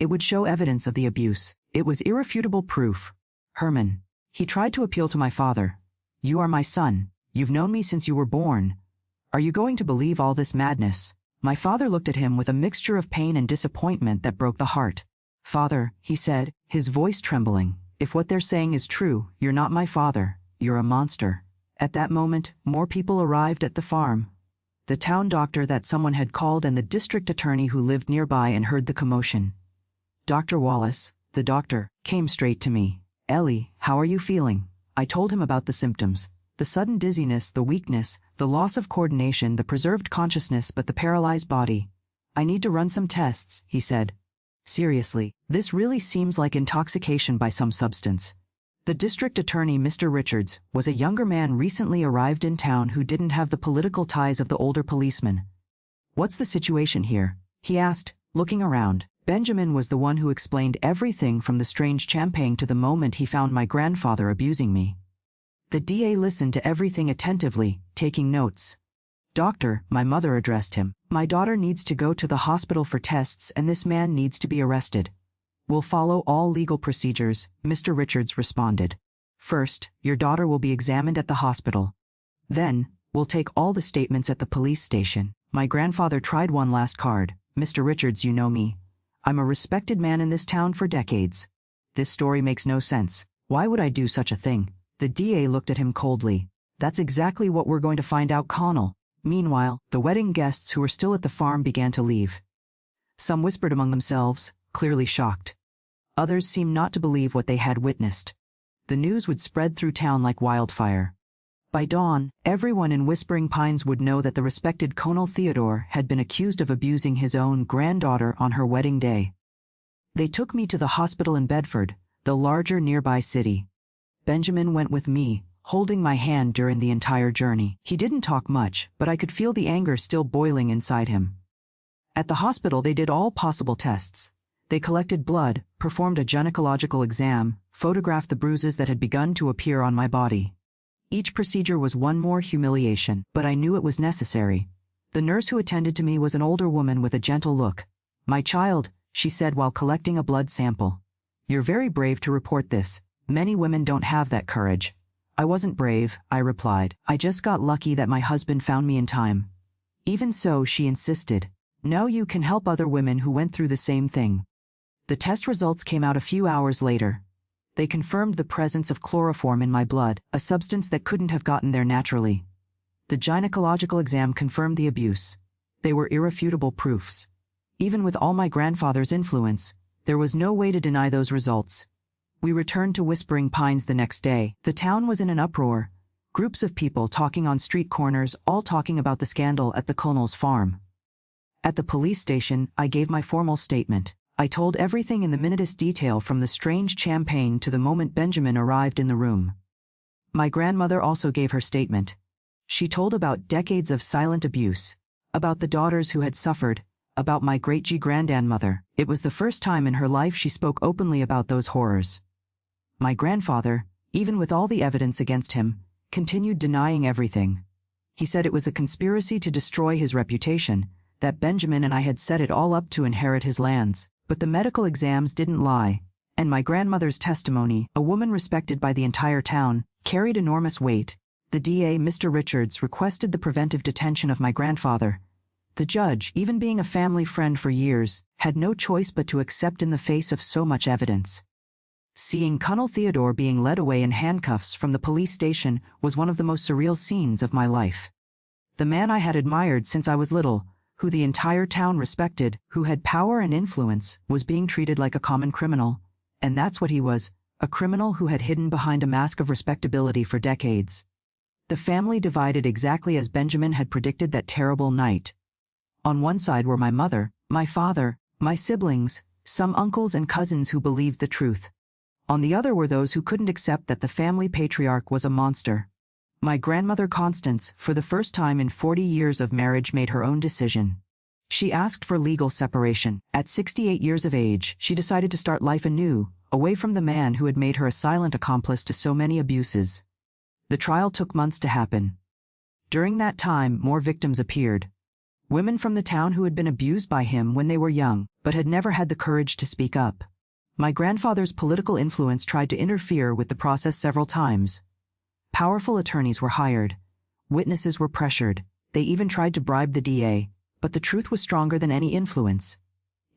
It would show evidence of the abuse. It was irrefutable proof. Herman. He tried to appeal to my father. You are my son. You've known me since you were born. Are you going to believe all this madness? My father looked at him with a mixture of pain and disappointment that broke the heart. Father, he said, his voice trembling, if what they're saying is true, you're not my father, you're a monster. At that moment, more people arrived at the farm. The town doctor that someone had called and the district attorney who lived nearby and heard the commotion. Dr. Wallace, the doctor, came straight to me. Ellie, how are you feeling? I told him about the symptoms. The sudden dizziness, the weakness, the loss of coordination, the preserved consciousness but the paralyzed body. I need to run some tests, he said. Seriously, this really seems like intoxication by some substance. The district attorney, Mr. Richards, was a younger man recently arrived in town who didn't have the political ties of the older policeman. What's the situation here? He asked, looking around. Benjamin was the one who explained everything from the strange champagne to the moment he found my grandfather abusing me. The DA listened to everything attentively, taking notes. Doctor, my mother addressed him. My daughter needs to go to the hospital for tests and this man needs to be arrested. We'll follow all legal procedures, Mr. Richards responded. First, your daughter will be examined at the hospital. Then, we'll take all the statements at the police station. My grandfather tried one last card. Mr. Richards, you know me. I'm a respected man in this town for decades. This story makes no sense. Why would I do such a thing? The DA looked at him coldly. That's exactly what we're going to find out, Connell. Meanwhile, the wedding guests who were still at the farm began to leave. Some whispered among themselves, clearly shocked. Others seemed not to believe what they had witnessed. The news would spread through town like wildfire. By dawn, everyone in Whispering Pines would know that the respected Colonel Theodore had been accused of abusing his own granddaughter on her wedding day. They took me to the hospital in Bedford, the larger nearby city. Benjamin went with me, holding my hand during the entire journey. He didn't talk much, but I could feel the anger still boiling inside him. At the hospital they did all possible tests. They collected blood, performed a gynecological exam, photographed the bruises that had begun to appear on my body. Each procedure was one more humiliation, but I knew it was necessary. The nurse who attended to me was an older woman with a gentle look. My child, she said while collecting a blood sample. You're very brave to report this. Many women don't have that courage. I wasn't brave, I replied. I just got lucky that my husband found me in time. Even so, she insisted. Now you can help other women who went through the same thing. The test results came out a few hours later. They confirmed the presence of chloroform in my blood, a substance that couldn't have gotten there naturally. The gynecological exam confirmed the abuse. They were irrefutable proofs. Even with all my grandfather's influence, there was no way to deny those results. We returned to Whispering Pines the next day. The town was in an uproar. Groups of people talking on street corners, all talking about the scandal at the colonel's farm. At the police station, I gave my formal statement. I told everything in the minutest detail, from the strange champagne to the moment Benjamin arrived in the room. My grandmother also gave her statement. She told about decades of silent abuse, about the daughters who had suffered, about my great-grandmother. It was the first time in her life she spoke openly about those horrors. My grandfather, even with all the evidence against him, continued denying everything. He said it was a conspiracy to destroy his reputation, that Benjamin and I had set it all up to inherit his lands. But the medical exams didn't lie, and my grandmother's testimony, a woman respected by the entire town, carried enormous weight. The DA, Mr. Richards, requested the preventive detention of my grandfather. The judge, even being a family friend for years, had no choice but to accept in the face of so much evidence. Seeing Colonel Theodore being led away in handcuffs from the police station was one of the most surreal scenes of my life. The man I had admired since I was little, who the entire town respected, who had power and influence, was being treated like a common criminal. And that's what he was, a criminal who had hidden behind a mask of respectability for decades. The family divided exactly as Benjamin had predicted that terrible night. On one side were my mother, my father, my siblings, some uncles and cousins who believed the truth. On the other were those who couldn't accept that the family patriarch was a monster. My grandmother Constance, for the first time in 40 years of marriage, made her own decision. She asked for legal separation. At 68 years of age, she decided to start life anew, away from the man who had made her a silent accomplice to so many abuses. The trial took months to happen. During that time, more victims appeared. Women from the town who had been abused by him when they were young, but had never had the courage to speak up. My grandfather's political influence tried to interfere with the process several times. Powerful attorneys were hired. Witnesses were pressured. They even tried to bribe the DA, but the truth was stronger than any influence.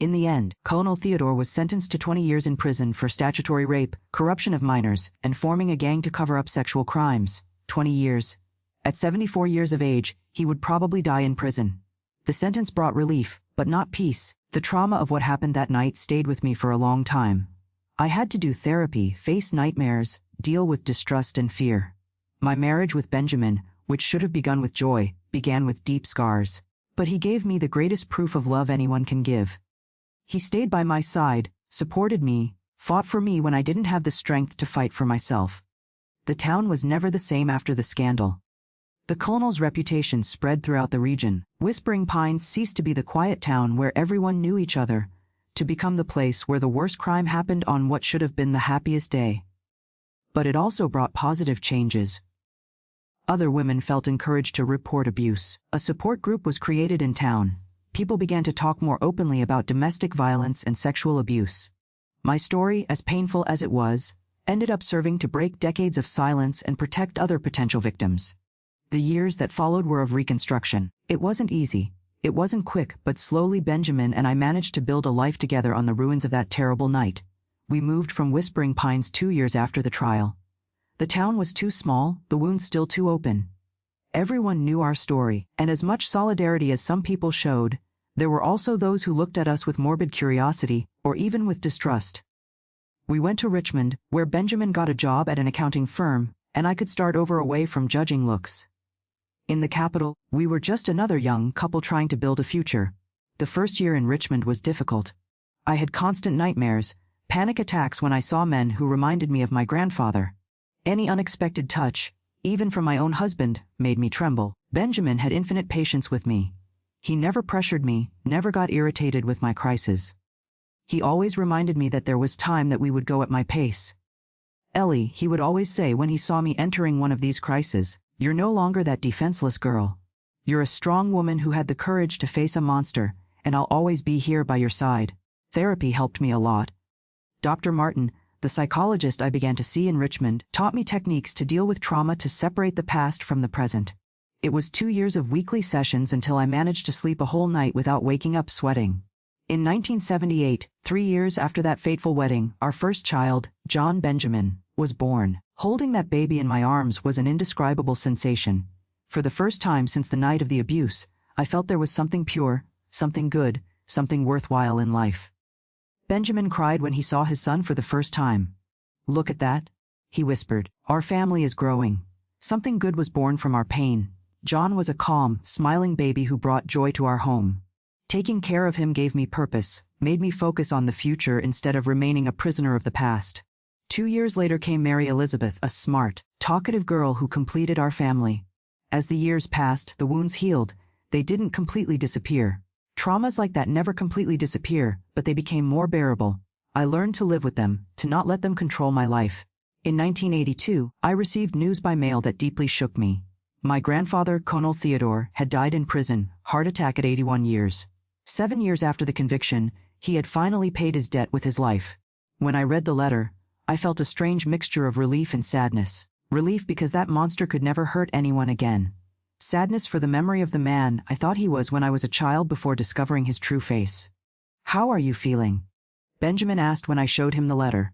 In the end, Colonel Theodore was sentenced to 20 years in prison for statutory rape, corruption of minors, and forming a gang to cover up sexual crimes. 20 years. At 74 years of age, he would probably die in prison. The sentence brought relief, but not peace. The trauma of what happened that night stayed with me for a long time. I had to do therapy, face nightmares, deal with distrust and fear. My marriage with Benjamin, which should have begun with joy, began with deep scars. But he gave me the greatest proof of love anyone can give. He stayed by my side, supported me, fought for me when I didn't have the strength to fight for myself. The town was never the same after the scandal. The colonel's reputation spread throughout the region. Whispering Pines ceased to be the quiet town where everyone knew each other, to become the place where the worst crime happened on what should have been the happiest day. But it also brought positive changes. Other women felt encouraged to report abuse. A support group was created in town. People began to talk more openly about domestic violence and sexual abuse. My story, as painful as it was, ended up serving to break decades of silence and protect other potential victims. The years that followed were of reconstruction. It wasn't easy. It wasn't quick, but slowly Benjamin and I managed to build a life together on the ruins of that terrible night. We moved from Whispering Pines 2 years after the trial. The town was too small, the wounds still too open. Everyone knew our story, and as much solidarity as some people showed, there were also those who looked at us with morbid curiosity, or even with distrust. We went to Richmond, where Benjamin got a job at an accounting firm, and I could start over away from judging looks. In the capital, we were just another young couple trying to build a future. The first year in Richmond was difficult. I had constant nightmares, panic attacks when I saw men who reminded me of my grandfather. Any unexpected touch, even from my own husband, made me tremble. Benjamin had infinite patience with me. He never pressured me, never got irritated with my crisis. He always reminded me that there was time, that we would go at my pace. "Ellie," he would always say when he saw me entering one of these crises, "you're no longer that defenseless girl. You're a strong woman who had the courage to face a monster, and I'll always be here by your side." Therapy helped me a lot. Dr. Martin, the psychologist I began to see in Richmond, taught me techniques to deal with trauma, to separate the past from the present. It was 2 years of weekly sessions until I managed to sleep a whole night without waking up sweating. In 1978, 3 years after that fateful wedding, our first child, John Benjamin, was born. Holding that baby in my arms was an indescribable sensation. For the first time since the night of the abuse, I felt there was something pure, something good, something worthwhile in life. Benjamin cried when he saw his son for the first time. "Look at that," he whispered. "Our family is growing. Something good was born from our pain. John was a calm, smiling baby who brought joy to our home. Taking care of him gave me purpose, made me focus on the future instead of remaining a prisoner of the past. 2 years later came Mary Elizabeth, a smart, talkative girl who completed our family. As the years passed, the wounds healed. They didn't completely disappear. Traumas like that never completely disappear, but they became more bearable. I learned to live with them, to not let them control my life. In 1982, I received news by mail that deeply shook me. My grandfather, Colonel Theodore, had died in prison, heart attack at 81 years. 7 years after the conviction, he had finally paid his debt with his life. When I read the letter, I felt a strange mixture of relief and sadness. Relief because that monster could never hurt anyone again. Sadness for the memory of the man I thought he was when I was a child before discovering his true face. "How are you feeling?" Benjamin asked when I showed him the letter.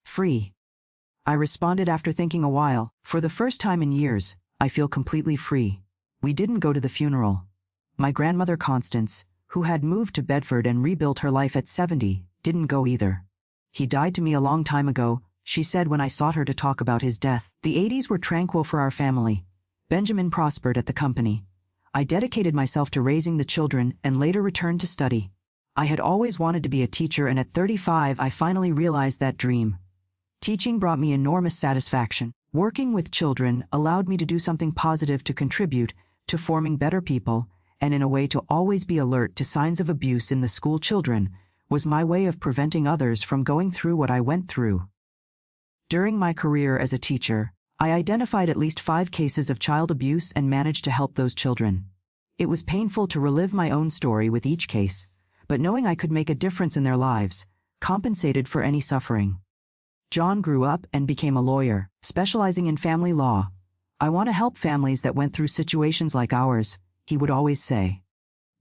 "Free," I responded after thinking a while. "For the first time in years, I feel completely free." We didn't go to the funeral. My grandmother Constance, who had moved to Bedford and rebuilt her life at 70, didn't go either. "He died to me a long time ago," she said when I sought her to talk about his death. The 80s were tranquil for our family. Benjamin prospered at the company. I dedicated myself to raising the children and later returned to study. I had always wanted to be a teacher, and at 35 I finally realized that dream. Teaching brought me enormous satisfaction. Working with children allowed me to do something positive to contribute to forming better people, and in a way to always be alert to signs of abuse in the school children was my way of preventing others from going through what I went through. During my career as a teacher, I identified at least 5 cases of child abuse and managed to help those children. It was painful to relive my own story with each case, but knowing I could make a difference in their lives compensated for any suffering. John grew up and became a lawyer, specializing in family law. "I want to help families that went through situations like ours," he would always say.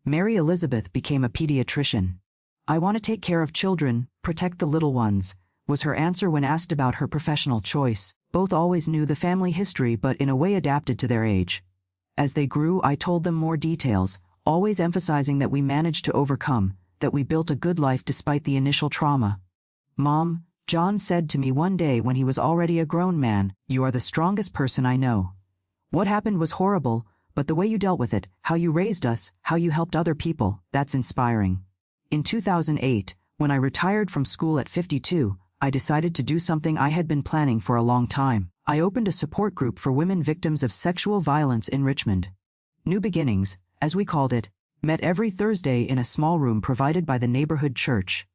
Mary Elizabeth became a pediatrician. "I want to take care of children, protect the little ones," was her answer when asked about her professional choice. Both always knew the family history but in a way adapted to their age. As they grew, I told them more details, always emphasizing that we managed to overcome, that we built a good life despite the initial trauma. "Mom," John said to me one day when he was already a grown man, "you are the strongest person I know. What happened was horrible, but the way you dealt with it, how you raised us, how you helped other people, that's inspiring." In 2008, when I retired from school at 52, I decided to do something I had been planning for a long time. I opened a support group for women victims of sexual violence in Richmond. New Beginnings, as we called it, met every Thursday in a small room provided by the neighborhood church.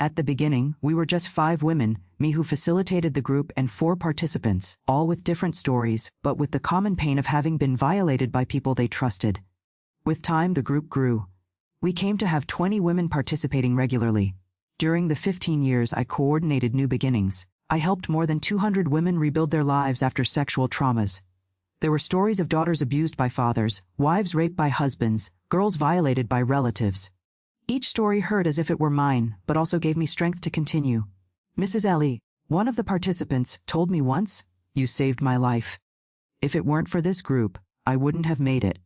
At the beginning, we were just 5 women, me who facilitated the group and 4 participants, all with different stories, but with the common pain of having been violated by people they trusted. With time, the group grew. We came to have 20 women participating regularly. During the 15 years I coordinated New Beginnings, I helped more than 200 women rebuild their lives after sexual traumas. There were stories of daughters abused by fathers, wives raped by husbands, girls violated by relatives. Each story hurt as if it were mine, but also gave me strength to continue. Mrs. Ellie, one of the participants, told me once, "You saved my life. If it weren't for this group, I wouldn't have made it."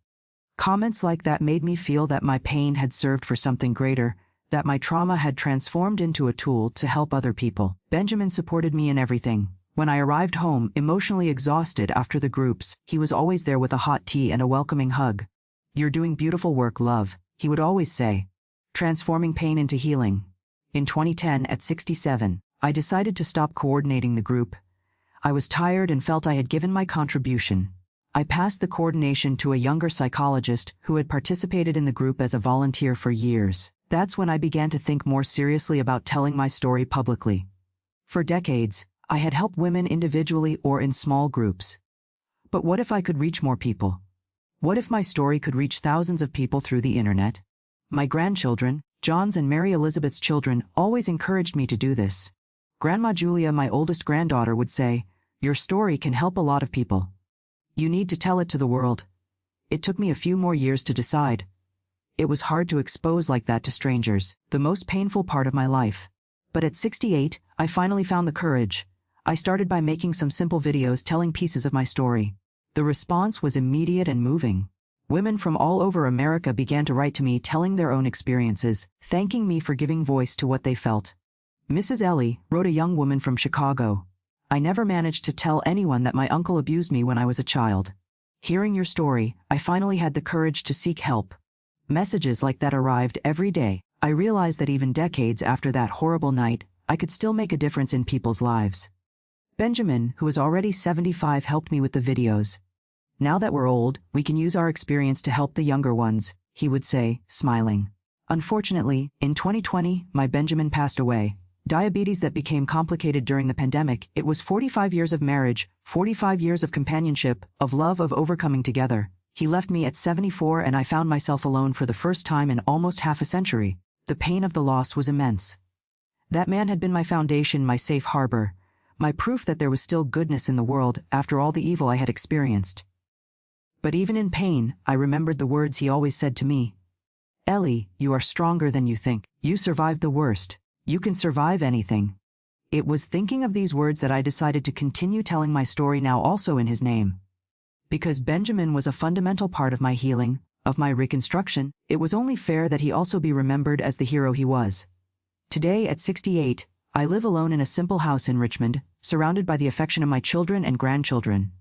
Comments like that made me feel that my pain had served for something greater, that my trauma had transformed into a tool to help other people. Benjamin supported me in everything. When I arrived home, emotionally exhausted after the groups, he was always there with a hot tea and a welcoming hug. "You're doing beautiful work, love," he would always say. Transforming pain into healing. In 2010, at 67, I decided to stop coordinating the group. I was tired and felt I had given my contribution. I passed the coordination to a younger psychologist who had participated in the group as a volunteer for years. That's when I began to think more seriously about telling my story publicly. For decades, I had helped women individually or in small groups. But what if I could reach more people? What if my story could reach thousands of people through the internet? My grandchildren, John's and Mary Elizabeth's children, always encouraged me to do this. Grandma Julia, my oldest granddaughter, would say, "Your story can help a lot of people. You need to tell it to the world." It took me a few more years to decide. It was hard to expose like that to strangers, the most painful part of my life. But at 68, I finally found the courage. I started by making some simple videos telling pieces of my story. The response was immediate and moving. Women from all over America began to write to me telling their own experiences, thanking me for giving voice to what they felt. Mrs. Ellie, wrote a young woman from Chicago. I never managed to tell anyone that my uncle abused me when I was a child. Hearing your story, I finally had the courage to seek help. Messages like that arrived every day. I realized that even decades after that horrible night, I could still make a difference in people's lives. Benjamin, who is already 75, helped me with the videos. Now that we're old, we can use our experience to help the younger ones, he would say, smiling. Unfortunately, in 2020, my Benjamin passed away. Diabetes that became complicated during the pandemic. It was 45 years of marriage, 45 years of companionship, of love, of overcoming together. He left me at 74 and I found myself alone for the first time in almost half a century. The pain of the loss was immense. That man had been my foundation, my safe harbor, my proof that there was still goodness in the world after all the evil I had experienced. But even in pain, I remembered the words he always said to me. Ellie, you are stronger than you think. You survived the worst. You can survive anything. It was thinking of these words that I decided to continue telling my story, now also in his name. Because Benjamin was a fundamental part of my healing, of my reconstruction, it was only fair that he also be remembered as the hero he was. Today, at 68, I live alone in a simple house in Richmond, surrounded by the affection of my children and grandchildren.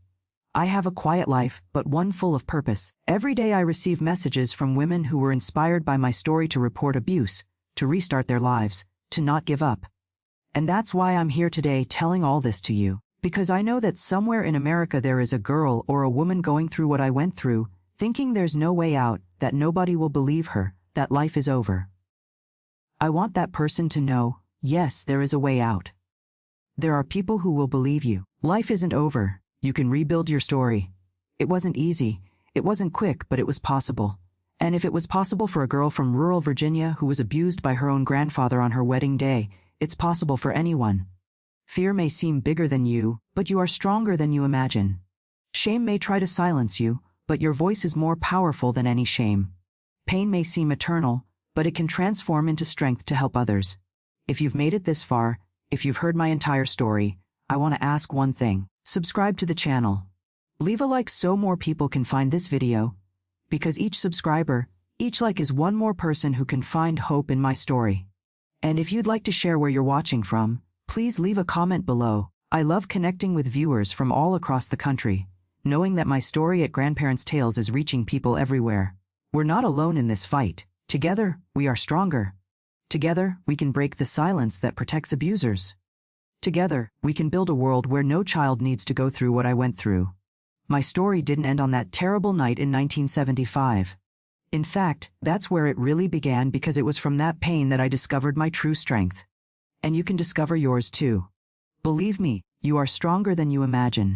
I have a quiet life, but one full of purpose. Every day I receive messages from women who were inspired by my story to report abuse, to restart their lives, to not give up. And that's why I'm here today telling all this to you, because I know that somewhere in America there is a girl or a woman going through what I went through, thinking there's no way out, that nobody will believe her, that life is over. I want that person to know, yes, there is a way out. There are people who will believe you. Life isn't over. You can rebuild your story. It wasn't easy. It wasn't quick, but it was possible. And if it was possible for a girl from rural Virginia who was abused by her own grandfather on her wedding day, it's possible for anyone. Fear may seem bigger than you, but you are stronger than you imagine. Shame may try to silence you, but your voice is more powerful than any shame. Pain may seem eternal, but it can transform into strength to help others. If you've made it this far, if you've heard my entire story, I want to ask one thing. Subscribe to the channel. Leave a like so more people can find this video. Because each subscriber, each like is one more person who can find hope in my story. And if you'd like to share where you're watching from, please leave a comment below. I love connecting with viewers from all across the country, knowing that my story at Grandparents' Tales is reaching people everywhere. We're not alone in this fight. Together, we are stronger. Together, we can break the silence that protects abusers. Together, we can build a world where no child needs to go through what I went through. My story didn't end on that terrible night in 1975. In fact, that's where it really began, because it was from that pain that I discovered my true strength. And you can discover yours too. Believe me, you are stronger than you imagine.